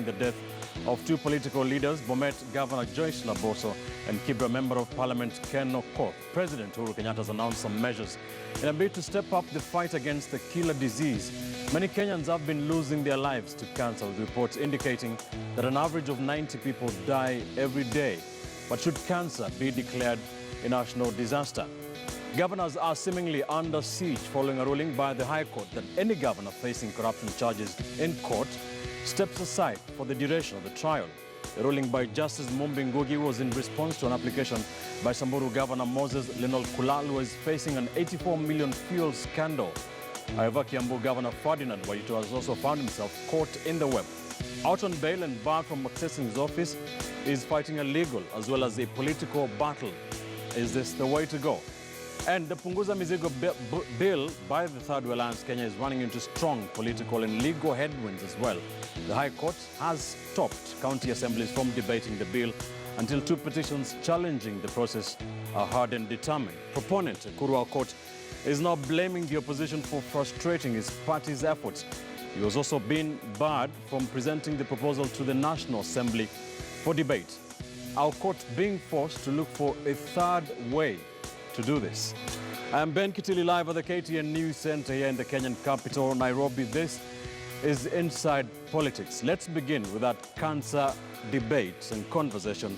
following the death of two political leaders, Bomet Governor Joyce Laboso and Kibra Member of Parliament Ken Okoth. President Uhuru Kenyatta has announced some measures in a bid to step up the fight against the killer disease. Many Kenyans have been losing their lives to cancer, with reports indicating that an average of 90 people die every day. But should cancer be declared a national disaster? Governors are seemingly under siege following a ruling by the High Court that any governor facing corruption charges in court steps aside for the duration of the trial. The ruling by Justice Mumbi Ngugi was in response to an application by Samburu Governor Moses Lenol Kulal, who is facing an 84 million fuel scandal. However, Kiambu Governor Ferdinand Waito has also found himself caught in the web. Out on bail and barred from accessing his office, he is fighting a legal as well as a political battle. Is this the way to go? And the Punguza Mizigo bill by the Third Way Alliance Kenya is running into strong political and legal headwinds as well. The High Court has stopped county assemblies from debating the bill until two petitions challenging the process are heard and determined. Proponent Uhuru Court is now blaming the opposition for frustrating his party's efforts. He was also being barred from presenting the proposal to the National Assembly for debate. Our court being forced to look for a third way to do this. I'm Ben Kitili, live at the KTN News Center here in the Kenyan capital, Nairobi. This is Inside Politics. Let's begin with that cancer debate and conversation.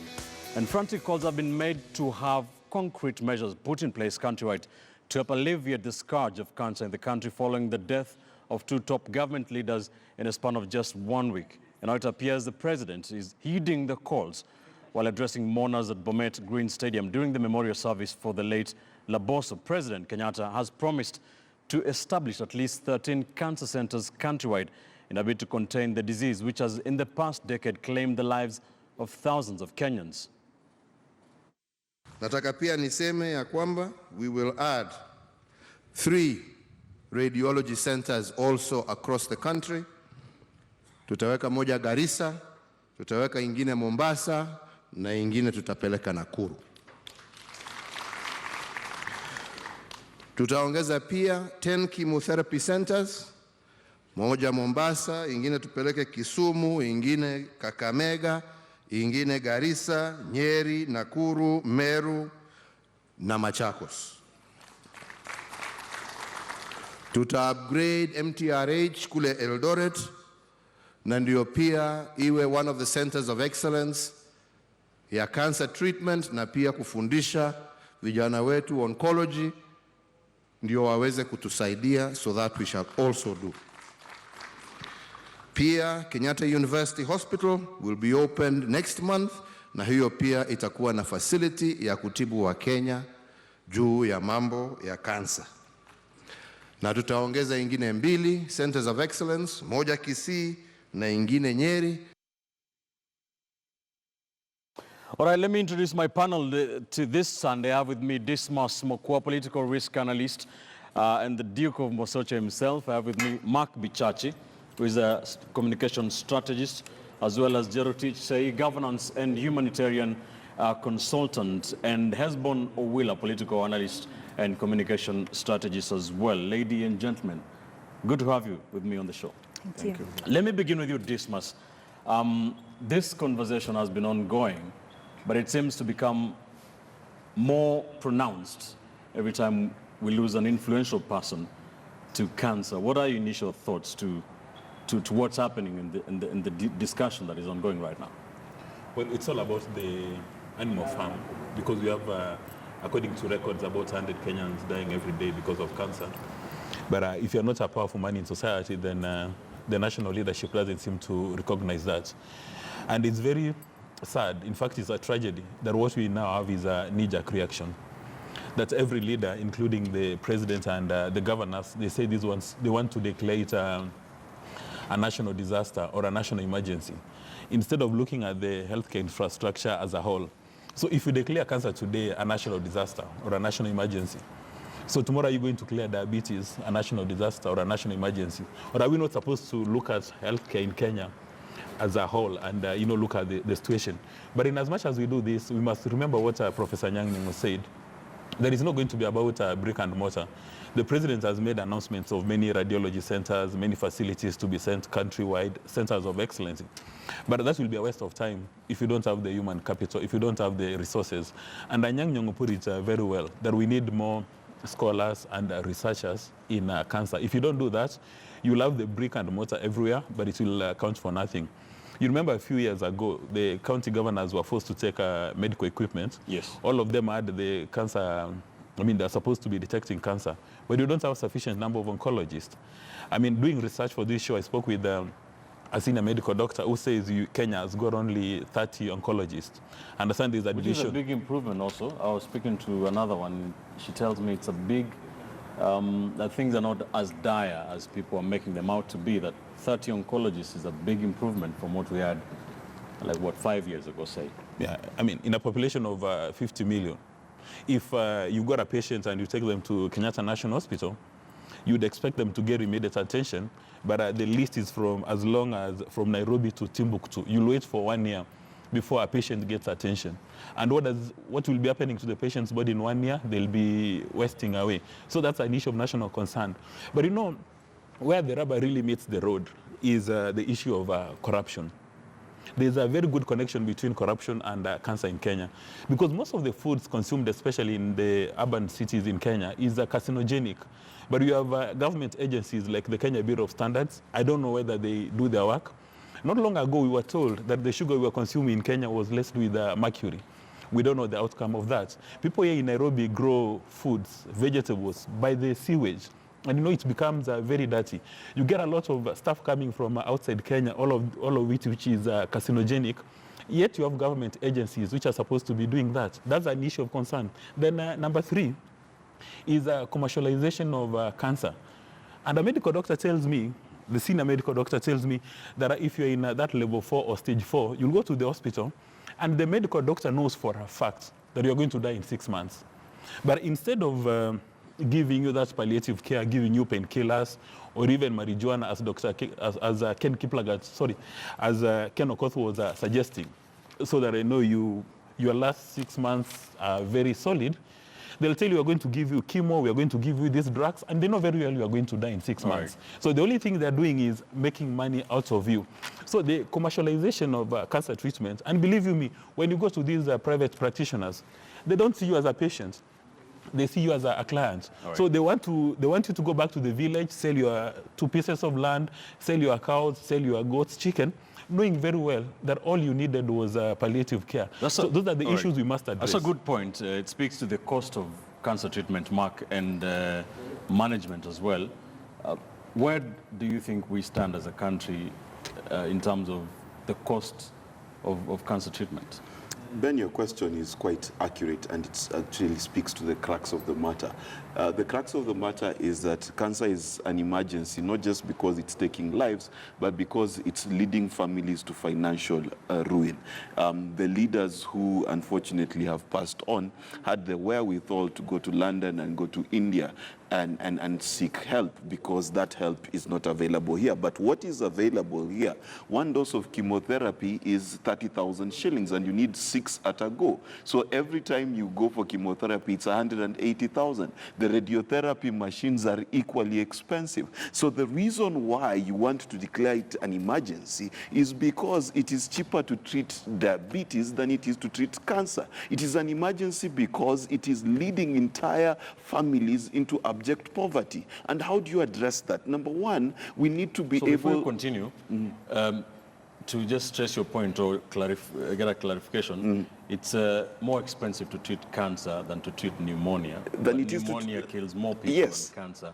And frantic calls have been made to have concrete measures put in place countrywide to help alleviate the scourge of cancer in the country following the death of two top government leaders in a span of just 1 week. And now it appears the president is heeding the calls while addressing mourners at Bomet Green Stadium during the memorial service for the late Laboso. President Kenyatta has promised to establish at least 13 cancer centers countrywide in a bid to contain the disease, which has in the past decade claimed the lives of thousands of Kenyans. Nataka pia niseme ya kwamba we will add 3 radiology centers also across the country. Tutaweka moja Garissa, tutaweka ingine Mombasa, na ingine tutapeleka Nakuru. Tutaongeza pia 10 chemotherapy centers, moja Mombasa, ingine tupeleke Kisumu, ingine Kakamega, ingine Garissa, Nyeri, Nakuru, Meru na Machakos. Tuta upgrade MTRH kule Eldoret, na ndio pia iwe one of the centers of excellence ya cancer treatment, na pia kufundisha vijana wetu oncology ndio waweze kutusaidia, so that we shall also do. Pia Kenyatta University Hospital will be opened next month, na hiyo pia itakuwa na facility ya kutibu wa Kenya juu ya mambo ya cancer. Na tutaongeza ingine 2 centers of excellence, moja Kisii na ingine Nyeri. All right, let me introduce my panel to this Sunday. I have with me Dismas Mokwa, political risk analyst, and the Duke of Mosoche himself. I have with me Mark Bichachi, who is a communication strategist, as well as Jerotich Sei, governance and humanitarian consultant, and Hesbon Owila, political analyst and communication strategist as well. Ladies and gentlemen, good to have you with me on the show. Thank you. Let me begin with you, Dismas. This conversation has been ongoing, but it seems to become more pronounced every time we lose an influential person to cancer. What are your initial thoughts to what's happening in the discussion that is ongoing right now? Well, it's all about the animal farm, because we have, according to records, about 100 Kenyans dying every day because of cancer. But if you're not a powerful man in society, then the national leadership doesn't seem to recognize that. And it's very sad, in fact it's a tragedy, that what we now have is a knee-jerk reaction. That every leader, including the president and the governors, they say they want to declare it a national disaster or a national emergency, instead of looking at the healthcare infrastructure as a whole. So if you declare cancer today a national disaster or a national emergency, so tomorrow you're going to declare diabetes a national disaster or a national emergency? Or are we not supposed to look at healthcare in Kenya as a whole and look at the situation? But in as much as we do this, we must remember what Professor Nyang' Nyong'o said, There is not going to be about brick and mortar. The president has made announcements of many radiology centers, many facilities to be sent countrywide, centers of excellence. But that will be a waste of time if you don't have the human capital, if you don't have the resources. And Anyang Nyong'o put it very well, that we need more scholars and researchers in cancer. If you don't do that, you'll have the brick and mortar everywhere, but it will count for nothing. You remember a few years ago, the county governors were forced to take medical equipment. Yes. All of them had the cancer, they're supposed to be detecting cancer, but you don't have sufficient number of oncologists. Doing research for this show, I spoke with a senior medical doctor who says Kenya has got only 30 oncologists. I understand there's a division. Which is a big improvement also. I was speaking to another one. She tells me it's a big, that things are not as dire as people are making them out to be, that 30 oncologists is a big improvement from what we had, 5 years ago, say. Yeah, in a population of 50 million, if you've got a patient and you take them to Kenyatta National Hospital, you'd expect them to get immediate attention, but the list is from Nairobi to Timbuktu. You'll wait for 1 year before a patient gets attention. And what will be happening to the patient's body in 1 year? They'll be wasting away. So that's an issue of national concern. But where the rubber really meets the road is the issue of corruption. There's a very good connection between corruption and cancer in Kenya, because most of the foods consumed, especially in the urban cities in Kenya, is carcinogenic. But you have government agencies like the Kenya Bureau of Standards. I don't know whether they do their work. Not long ago, we were told that the sugar we were consuming in Kenya was laced with mercury. We don't know the outcome of that. People here in Nairobi grow foods, vegetables, by the sewage. And it becomes very dirty. You get a lot of stuff coming from outside Kenya, all of it which is carcinogenic. Yet you have government agencies which are supposed to be doing that. That's an issue of concern. Then number 3 is commercialization of cancer. And a medical doctor tells me, the senior medical doctor tells me, that if you're in that level 4 or stage 4, you'll go to the hospital, and the medical doctor knows for a fact that you're going to die in 6 months. But instead of giving you that palliative care, giving you painkillers, or even marijuana, as Ken Okoth was suggesting, so that I know your last 6 months are very solid. They'll tell you we're going to give you chemo, we're going to give you these drugs, and they know very well you are going to die in 6 months. Right. So the only thing they're doing is making money out of you. So the commercialization of cancer treatment, and believe you me, when you go to these private practitioners, they don't see you as a patient. They see you as a client. Right. So they want you to go back to the village, sell your 2 pieces of land, sell your cows, sell your goats, chicken, knowing very well that all you needed was palliative care. Those are the issues we must address. That's a good point. It speaks to the cost of cancer treatment, Mark, and management as well. Where do you think we stand as a country in terms of the cost of cancer treatment? Ben, your question is quite accurate, and it actually speaks to the crux of the matter. The crux of the matter is that cancer is an emergency, not just because it's taking lives, but because it's leading families to financial ruin. The leaders who unfortunately have passed on had the wherewithal to go to London and go to India and seek help, because that help is not available here. But what is available here? 1 dose of chemotherapy is 30,000 shillings, and you need 6 at a go. So every time you go for chemotherapy, it's 180,000. The radiotherapy machines are equally expensive. So the reason why you want to declare it an emergency is because it is cheaper to treat diabetes than it is to treat cancer. It is an emergency because it is leading entire families into abject poverty. And how do you address that? Number 1, we need to be able... Before you continue, to just stress your point or get a clarification, it's more expensive to treat cancer than to treat pneumonia. Pneumonia kills more people than cancer.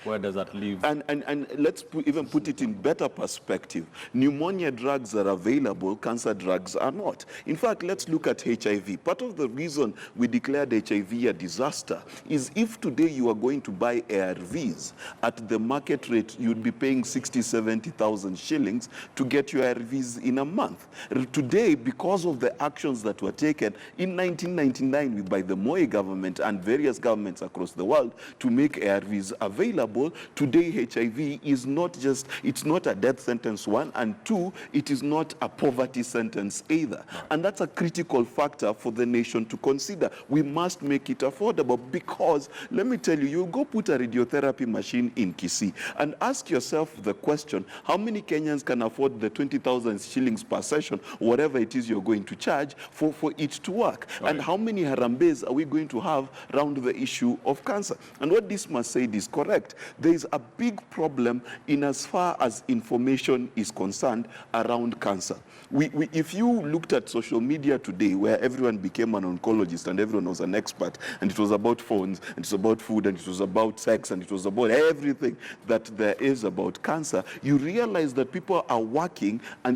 Where does that leave? And let's even put it in better perspective. Pneumonia drugs are available, cancer drugs are not. In fact, let's look at HIV. Part of the reason we declared HIV a disaster is if today you are going to buy ARVs at the market rate, you'd be paying 60,000, 70,000 shillings to get your ARVs in a month. Today, because of the actions that were taken in 1999 by the Moi government and various governments across the world to make ARVs available, treatable. Today, HIV is not just, it's not a death sentence, one, and two, it is not a poverty sentence either. And that's a critical factor for the nation to consider. We must make it affordable because, let me tell you, you go put a radiotherapy machine in Kisii and ask yourself the question, how many Kenyans can afford the 20,000 shillings per session, whatever it is you're going to charge for it to work? Right. And how many harambes are we going to have around the issue of cancer? And what Dismas said is correct. There is a big problem in as far as information is concerned around cancer. If you looked at social media today, where everyone became an oncologist and everyone was an expert, and it was about phones, and it was about food, and it was about sex, and it was about everything that there is about cancer, you realize that people are working and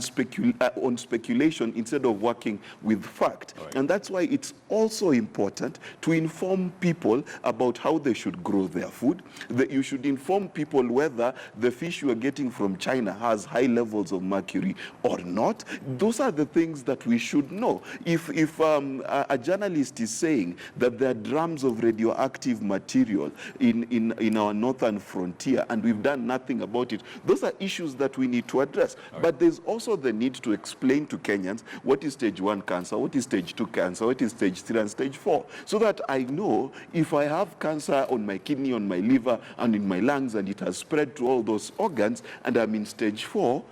on speculation instead of working with fact. Right. And that's why it's also important to inform people about how they should grow their food. That you should inform people whether the fish you are getting from China has high levels of mercury or not. Those are the things that we should know. If a journalist is saying that there are drums of radioactive material in our northern frontier and we've done nothing about it, those are issues that we need to address. Right. But there's also the need to explain to Kenyans what is stage 1 cancer, what is stage 2 cancer, what is stage 3 and stage 4, so that I know if I have cancer on my kidney, on my liver, and in my lungs, and it has spread to all those organs, and I'm in stage 4,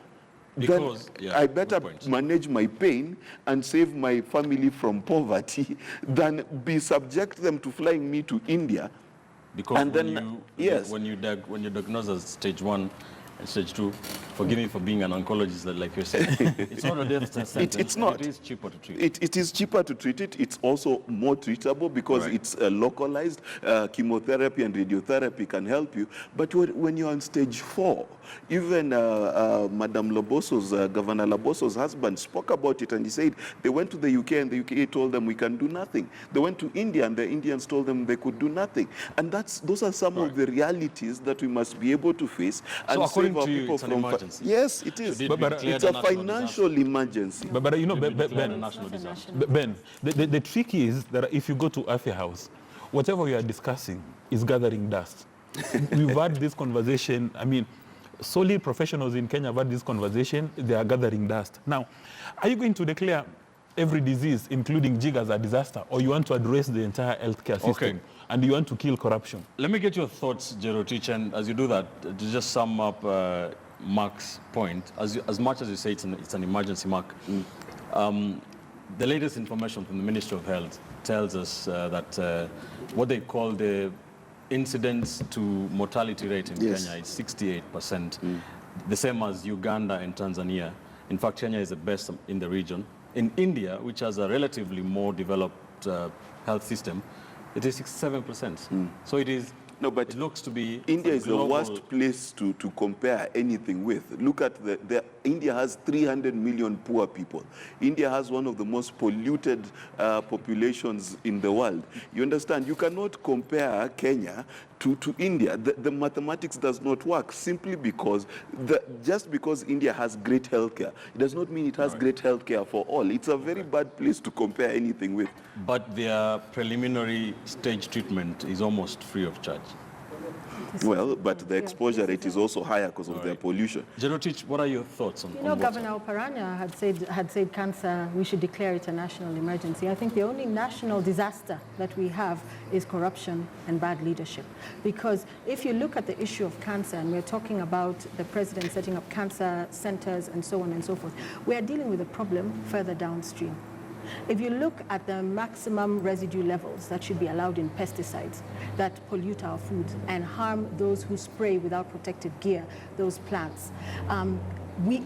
because, then I better manage my pain and save my family from poverty than be subject them to flying me to India. Because and when you diagnose as stage 1 and stage 2, forgive me for being an oncologist, like you're saying, it's not a death sentence. It's not. It is cheaper to treat. It is cheaper to treat it. It's also more treatable because right. It's localized. Chemotherapy and radiotherapy can help you. But when you're on stage 4, even Madam Loboso's, Governor Loboso's husband spoke about it, and he said they went to the UK and the UK told them we can do nothing. They went to India and the Indians told them they could do nothing. And those are some of the realities that we must be able to face. And so according to you, it's an emergency? Yes, it is. It's a financial emergency. But you know, Ben, the trick is that if you go to Afya House, whatever you are discussing is gathering dust. We've had this conversation, I mean, solid professionals in Kenya have had this conversation, they are gathering dust. Now, are you going to declare every disease, including jig, as a disaster, or you want to address the entire healthcare system? Okay. And you want to kill corruption? Let me get your thoughts, Jerotich, and as you do that, to just sum up Mark's point, as much as you say it's an emergency, Mark, the latest information from the Ministry of Health tells us that what they call the incidence to mortality rate in Kenya is 68%, the same as Uganda and Tanzania. In fact, Kenya is the best in the region. In India, which has a relatively more developed health system, it is 67%. So it is. No, but it looks to be. India is the worst place to compare anything with. Look at India has 300 million poor people. India has one of the most polluted populations in the world. You understand? You cannot compare Kenya to India. The mathematics does not work simply because just because India has great healthcare, it does not mean it has great healthcare for all. It's a very bad place to compare anything with. But their preliminary stage treatment is almost free of charge. Well, but the exposure rate is also higher because of their pollution. Jerotich, what are your thoughts on Governor Oparanya had said cancer, we should declare it a national emergency. I think the only national disaster that we have is corruption and bad leadership. Because if you look at the issue of cancer, and we're talking about the president setting up cancer centers and so on and so forth, we are dealing with a problem further downstream. If you look at the maximum residue levels that should be allowed in pesticides that pollute our food and harm those who spray without protective gear, those plants,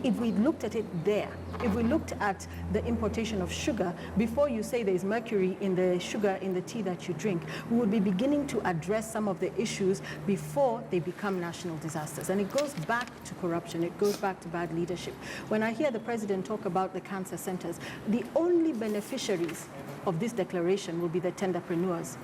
if we looked at it there, if we looked at the importation of sugar, before you say there's mercury in the sugar in the tea that you drink, we would be beginning to address some of the issues before they become national disasters. And it goes back to corruption, it goes back to bad leadership. When I hear the president talk about the cancer centers, the only beneficiaries of this declaration will be the tenderpreneurs,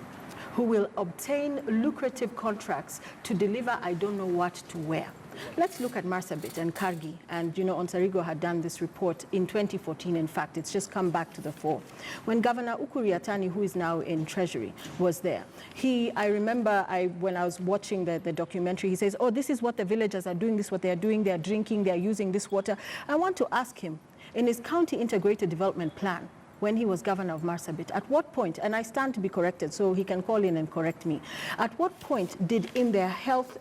who will obtain lucrative contracts to deliver I don't know what to where. Let's look at Marsabit and Kargi. And, Onsarigo had done this report in 2014. In fact, it's just come back to the fore. When Governor Ukuriatani, who is now in Treasury, was there, I remember when I was watching the documentary, he says, oh, this is what the villagers are doing, this is what they are doing, they are drinking, they are using this water. I want to ask him, in his county integrated development plan, when he was governor of Marsabit, at what point, and I stand to be corrected, so he can call in and correct me, at what point did, in their health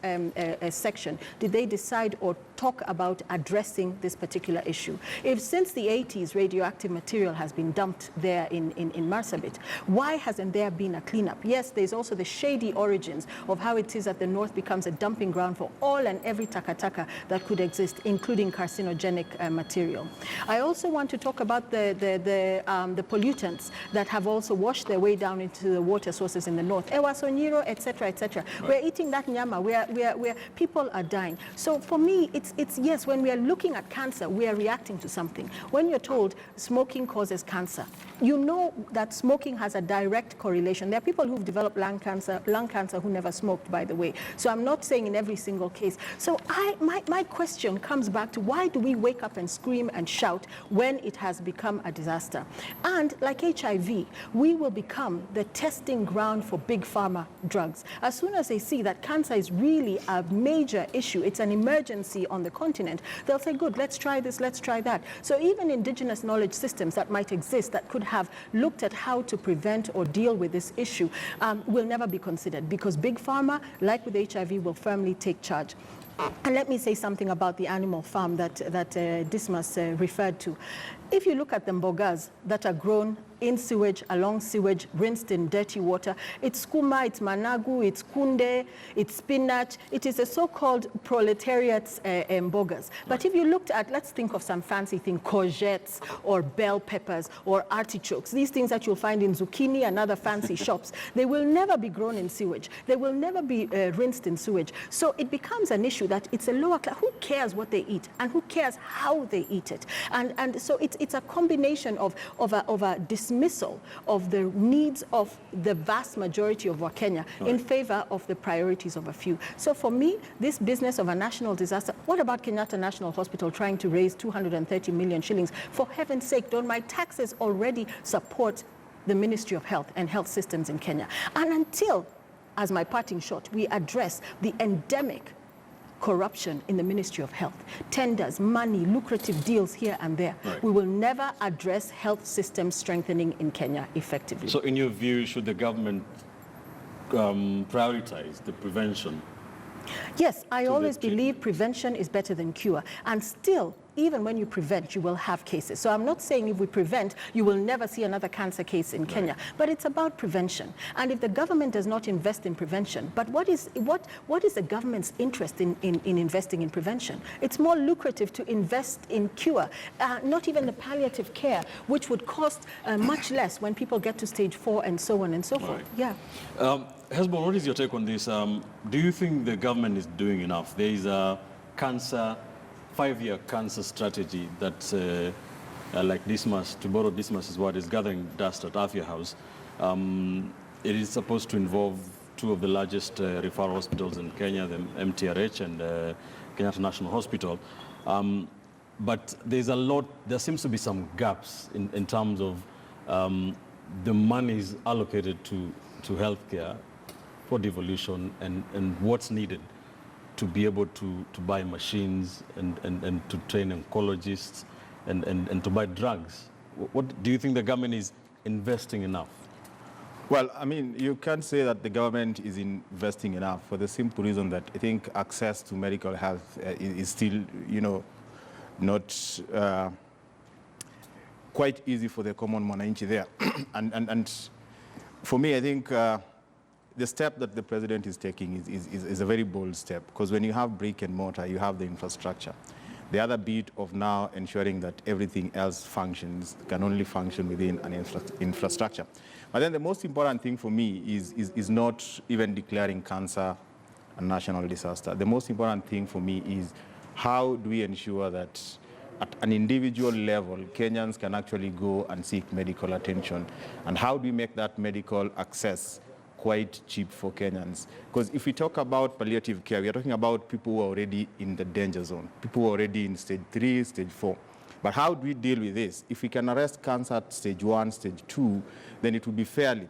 section, did they decide or talk about addressing this particular issue? If since the 80s radioactive material has been dumped there in Marsabit, why hasn't there been a cleanup? Yes, there's also the shady origins of how it is that the north becomes a dumping ground for all and every takataka that could exist, including carcinogenic material. I also want to talk about the pollutants that have also washed their way down into the water sources in the north. Ewasonyiro, etc., etc. Right. We're eating that nyama where people are dying. So for me, it's yes, when we are looking at cancer, we are reacting to something. When you're told smoking causes cancer, you know that smoking has a direct correlation. There are people who've developed lung cancer who never smoked, by the way. So I'm not saying in every single case. So my question comes back to, why do we wake up and scream and shout when it has become a disaster? And like HIV, we will become the testing ground for big pharma drugs. As soon as they see that cancer is really a major issue, it's an emergency on the continent, they'll say, good, let's try this, let's try that. So even indigenous knowledge systems that might exist that could have looked at how to prevent or deal with this issue will never be considered, because big pharma, like with HIV, will firmly take charge. And let me say something about the animal farm that Dismas referred to. If you look at the mbogas that are grown in sewage, along sewage, rinsed in dirty water, it's skuma, it's managu, it's kunde, it's spinach. It is a so-called proletariat's mbogas. But if you looked at, let's think of some fancy thing, courgettes or bell peppers or artichokes, these things that you'll find in zucchini and other fancy shops, they will never be grown in sewage. They will never be rinsed in sewage. So it becomes an issue that it's a lower class. Who cares what they eat and who cares how they eat it? And so it's a combination of a dismissal of the needs of the vast majority of Wakenya in favor of the priorities of a few. So for me, this business of a national disaster, what about Kenyatta National Hospital trying to raise 230 million shillings? For heaven's sake, don't my taxes already support the Ministry of Health and health systems in Kenya? And until, as my parting shot, we address the endemic corruption in the Ministry of Health, tenders, money, lucrative deals here and there, we will never address health system strengthening in Kenya effectively. So in your view, should the government prioritize the prevention? Yes, I always believe prevention is better than cure. And still, even when you prevent, you will have cases. So I'm not saying if we prevent, you will never see another cancer case in Kenya. But it's about prevention. And if the government does not invest in prevention, but what is the government's interest in investing in prevention? It's more lucrative to invest in cure, not even the palliative care, which would cost much less when people get to stage 4 and so on and so forth. Yeah. Hezbollah, what is your take on this? Do you think the government is doing enough? There is a 5-year cancer strategy that, like Dismas, to borrow Dismas's word, is gathering dust at Afya House. It is supposed to involve 2 of the largest referral hospitals in Kenya, the MTRH and Kenyatta National Hospital. But there seems to be some gaps in terms of the monies allocated to healthcare for devolution and what's needed to be able to buy machines and to train oncologists and to buy drugs. What do you think the government is investing enough? Well, I mean, you can't say that the government is investing enough for the simple reason that I think access to medical health is still, not quite easy for the common mwananchi there. and for me, I think the step that the president is taking is a very bold step, because when you have brick and mortar, you have the infrastructure. The other bit of now ensuring that everything else functions can only function within an infrastructure. But then the most important thing for me is not even declaring cancer a national disaster. The most important thing for me is how do we ensure that at an individual level, Kenyans can actually go and seek medical attention, and how do we make that medical access quite cheap for Kenyans. Because if we talk about palliative care, we are talking about people who are already in the danger zone, people who are already in stage 3, stage 4. But how do we deal with this? If we can arrest cancer at stage 1, stage 2, then it will be fairly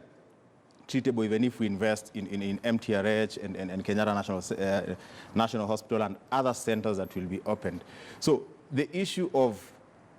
treatable even if we invest in MTRH and Kenyatta National Hospital and other centers that will be opened. So the issue of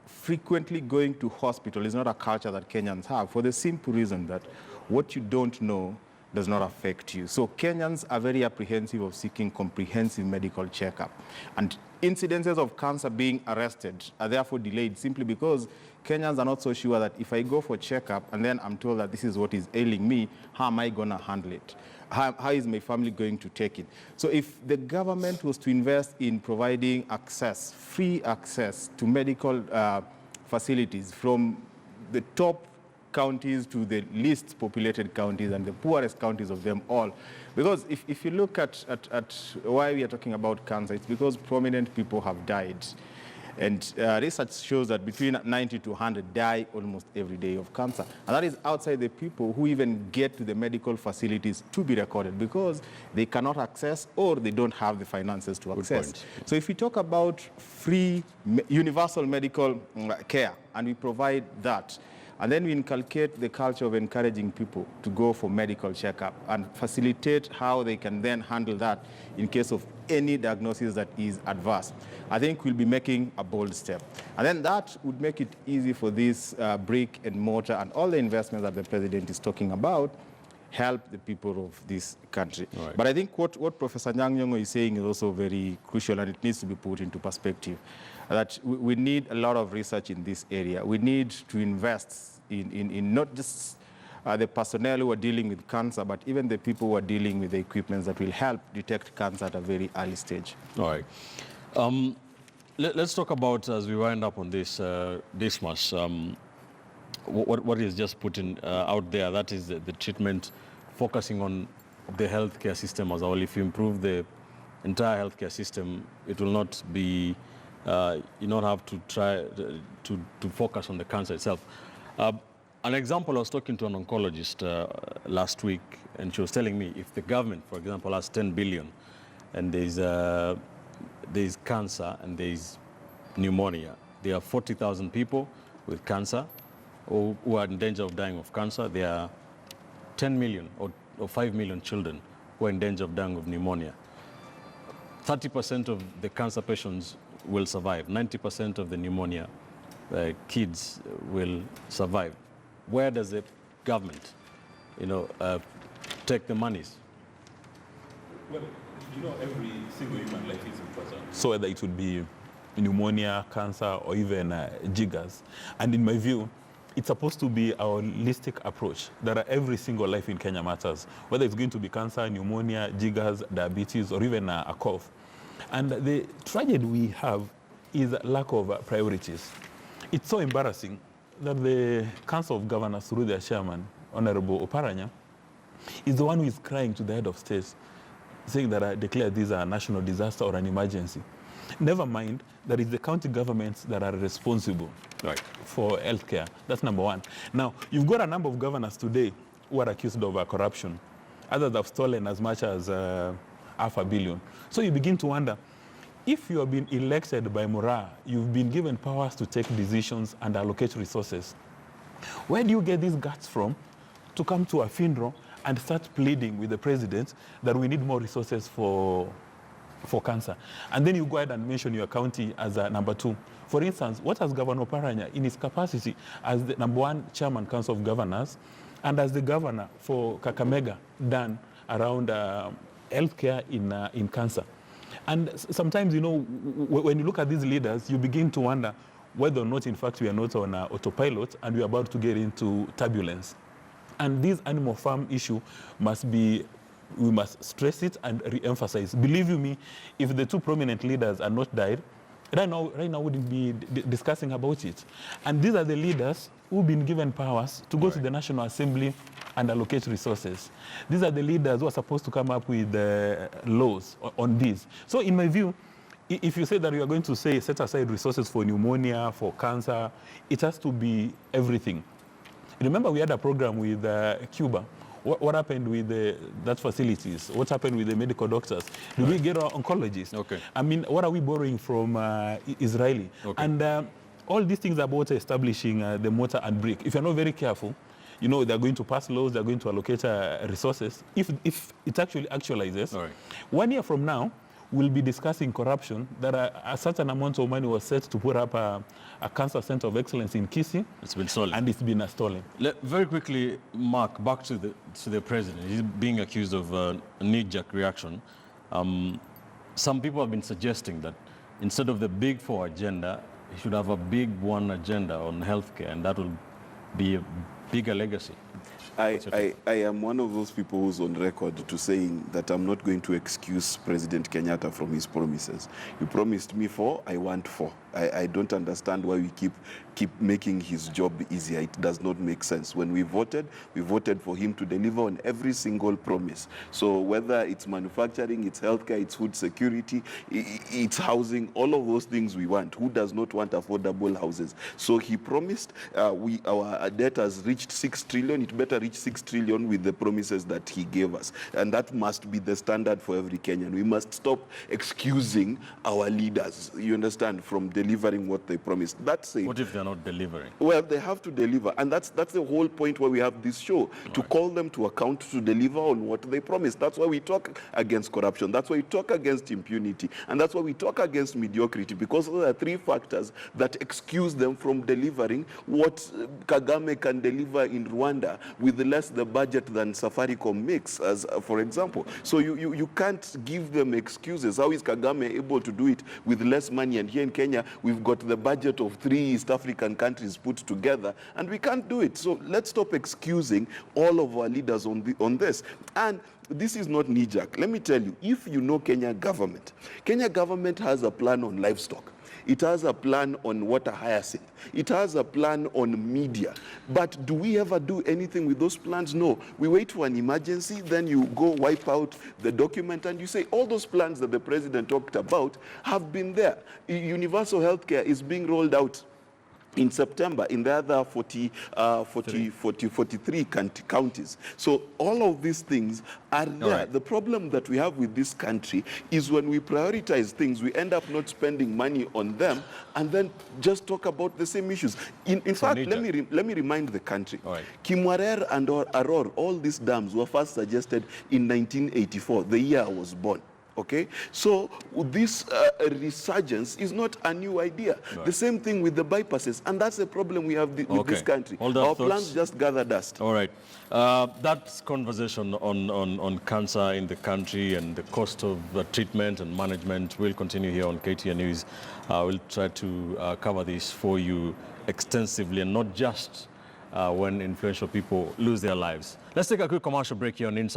frequently going to hospital is not a culture that Kenyans have, for the simple reason that what you don't know does not affect you. So Kenyans are very apprehensive of seeking comprehensive medical checkup. And incidences of cancer being arrested are therefore delayed simply because Kenyans are not so sure that if I go for checkup and then I'm told that this is what is ailing me, how am I going to handle it? How is my family going to take it? So if the government was to invest in providing access, free access to medical facilities from the top counties to the least populated counties and the poorest counties of them all. Because if you look at why we are talking about cancer, it's because prominent people have died. And research shows that between 90 to 100 die almost every day of cancer. And that is outside the people who even get to the medical facilities to be recorded because they cannot access or they don't have the finances to access. So if we talk about free universal medical care and we provide that, and then we inculcate the culture of encouraging people to go for medical checkup and facilitate how they can then handle that in case of any diagnosis that is adverse, I think we'll be making a bold step. And then that would make it easy for this brick and mortar and all the investments that the president is talking about help the people of this country. Right. But I think what Professor Nyang'nyong'o is saying is also very crucial and it needs to be put into perspective. That we need a lot of research in this area. We need to invest in not just the personnel who are dealing with cancer, but even the people who are dealing with the equipment that will help detect cancer at a very early stage. All right. Let's talk about, as we wind up on this, Dismas, what is just put in, out there, that is the treatment focusing on the healthcare system as a whole. If you improve the entire healthcare system, it will not be, you don't have to try to focus on the cancer itself. An example, I was talking to an oncologist last week, and she was telling me if the government, for example, has 10 billion, and there's cancer and there's pneumonia, there are 40,000 people with cancer who are in danger of dying of cancer. There are 10 million or 5 million children who are in danger of dying of pneumonia. 30% of the cancer patients will survive. 90% of the pneumonia kids will survive. Where does the government, take the monies? Well, every single human life is important. So whether it would be pneumonia, cancer, or even jiggers. And in my view, it's supposed to be a holistic approach that every single life in Kenya matters, whether it's going to be cancer, pneumonia, jiggers, diabetes, or even a cough. And the tragedy we have is lack of priorities. It's so embarrassing that the Council of Governors, through their chairman, Honorable Oparanya, is the one who is crying to the head of state, saying that I declare this a national disaster or an emergency. Never mind that it's the county governments that are responsible for healthcare. That's number one. Now, you've got a number of governors today who are accused of corruption. Others have stolen as much as $500 million. So you begin to wonder, if you have been elected by Mura, you've been given powers to take decisions and allocate resources. Where do you get these guts from to come to a funeral and start pleading with the president that we need more resources for cancer? And then you go ahead and mention your county as number 2. For instance, what has Governor Paranya, in his capacity as the number 1 chairman Council of Governors and as the governor for Kakamega, done around healthcare in cancer? And sometimes, when you look at these leaders, you begin to wonder whether or not, in fact, we are not on autopilot and we are about to get into turbulence. And this animal farm issue we must stress it and re-emphasize. Believe you me, if the 2 prominent leaders are not died, right now we wouldn't be discussing about it. And these are the leaders who've been given powers to go to the National Assembly and allocate resources. These are the leaders who are supposed to come up with laws on this. So in my view, if you say that you are going to set aside resources for pneumonia, for cancer, it has to be everything. Remember we had a program with Cuba What happened with that facilities? What happened with the medical doctors? Did we get our oncologists? Okay. I mean, what are we borrowing from Israeli? Okay. And all these things about establishing the mortar and brick, if you're not very careful, you know, they're going to pass laws, they're going to allocate resources. If it actually actualizes, All right. 1 year from now, we'll be discussing corruption, that a certain amount of money was set to put up a cancer center of excellence in Kisii. It's been stolen. And it's been stolen. Very quickly, Mark, back to the president. He's being accused of a knee-jerk reaction. Some people have been suggesting that instead of the big four agenda, he should have a big one agenda on healthcare, and that will be a bigger legacy. I am one of those people who's on record to saying that I'm not going to excuse President Kenyatta from his promises. You promised me 4, I want 4. I don't understand why we keep making his job easier. It does not make sense. When we voted for him to deliver on every single promise. So whether it's manufacturing, it's healthcare, it's food security, it's housing, all of those things we want. Who does not want affordable houses? So he promised, our debt has reached 6 trillion. It better reach 6 trillion with the promises that he gave us. And that must be the standard for every Kenyan. We must stop excusing our leaders, you understand, from delivering what they promised. That's it. What if they're not delivering? Well, they have to deliver, and that's the whole point why we have this show, to call them to account, to deliver on what they promised. That's why we talk against corruption. That's why we talk against impunity, and that's why we talk against mediocrity, because there are 3 factors that excuse them from delivering what Kagame can deliver in Rwanda with less the budget than Safaricom makes, as for example. So you can't give them excuses. How is Kagame able to do it with less money? And here in Kenya, we've got the budget of 3 East African countries put together, and we can't do it. So let's stop excusing all of our leaders on this. And this is not knee-jerk. Let me tell you, if you know Kenya government has a plan on livestock. It has a plan on water hyacinth. It has a plan on media. But do we ever do anything with those plans? No. We wait for an emergency, then you go wipe out the document and you say all those plans that the president talked about have been there. Universal healthcare is being rolled out in September in the other 43 counties. So all of these things are there. Right. The problem that we have with this country is when we prioritize things, we end up not spending money on them and then just talk about the same issues. In fact, let me remind the country. Right. Kimwarer and Aror, all these dams were first suggested in 1984, the year I was born. Okay, so this resurgence is not a new idea. Right. The same thing with the bypasses, and that's the problem we have with this country. Our plans just gather dust. All right, that conversation on cancer in the country and the cost of treatment and management will continue here on KTN News. We'll try to cover this for you extensively, and not just when influential people lose their lives. Let's take a quick commercial break here on Inside.